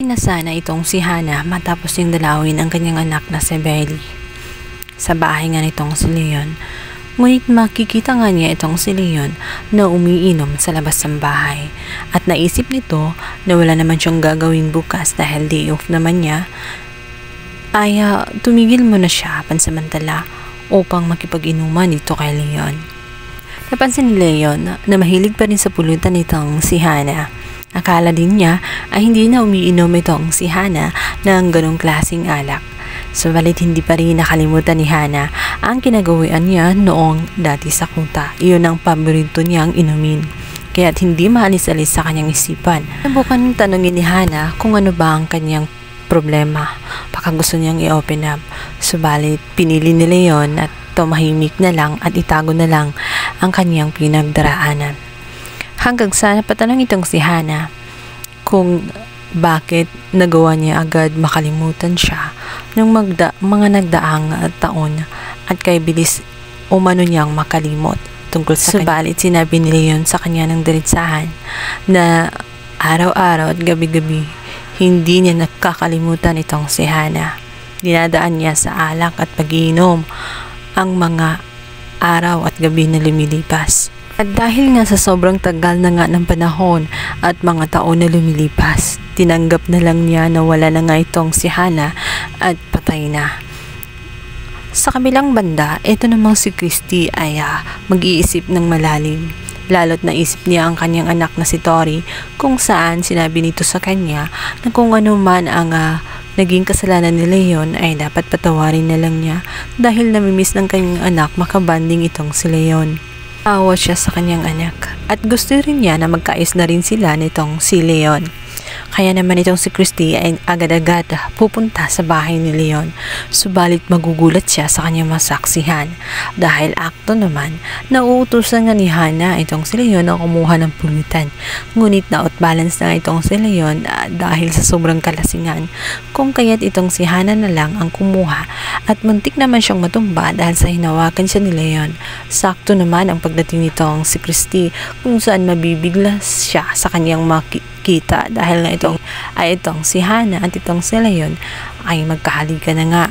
na sana itong si Hana matapos yung dalawin ang kanyang anak na si Bailey sa bahay nga nitong si Leon. Ngunit makikita nga niya itong si Leon na umiinom sa labas ng bahay. At naisip nito na wala naman siyang gagawin bukas dahil day off naman niya, ay tumigil muna siya pansamantala upang makipag-inuman dito kay Leon. Napansin ni Leon na mahilig pa rin sa pulutan nitong si Hana. Akala din niya ay hindi na umiinom itong si Hana ng ganong klaseng alak. Subalit hindi pa rin nakalimutan ni Hana ang kinagawian niya noong dati sa kuta. Iyon ang paborito niyang inumin. Kaya't hindi maalis-alis sa kanyang isipan. Nabukan tanongin ni Hana kung ano ba ang kanyang problema. Baka gusto niyang i-open up. Subalit pinili ni Leon at tumahimik na lang at itago na lang ang kanyang pinagdaraanan. Hanggang sa napatanong itong si Hana kung bakit nagawa niya agad makalimutan siya ng mga nagdaang taon at kay bilis umano niyang makalimot tungkol sa subalit sinabi ni Leon sa kanya ng diretsahan na araw-araw at gabi-gabi hindi niya nakakalimutan itong si Hana. Dinadaan niya sa alak at pag-iinom ang mga araw at gabi na lumilipas. At dahil nga sa sobrang tagal na nga ng panahon at mga taon na lumilipas, tinanggap na lang niya na wala na nga itong si Hana at patay na. Sa kabilang banda, ito namang si Christy ay mag-iisip ng malalim. Lalo't naisip niya ang kanyang anak na si Tori kung saan sinabi nito sa kanya na kung ano man ang naging kasalanan ni Leon ay dapat patawarin na lang niya dahil namimiss ng kanyang anak makabanding itong si Leon. Awa siya sa kanyang anak at gusto rin niya na magkaayos na rin sila nitong si Leon. Kaya naman itong si Christy ay agad-agad pupunta sa bahay ni Leon. Subalit magugulat siya sa kanyang masaksihan dahil akto naman nauutusan nga ni Hana itong si Leon na kumuha ng pulutan. Ngunit na-outbalance na itong si Leon dahil sa sobrang kalasingan kung kaya't itong si Hana na lang ang kumuha at muntik naman siyang matumba dahil sa hinawakan siya ni Leon. Sakto naman ang pagdating nitong si Christy kung saan mabibigla siya sa kanyang makita dahil na itong si Hana at itong si Leon ay magkahalikan na nga.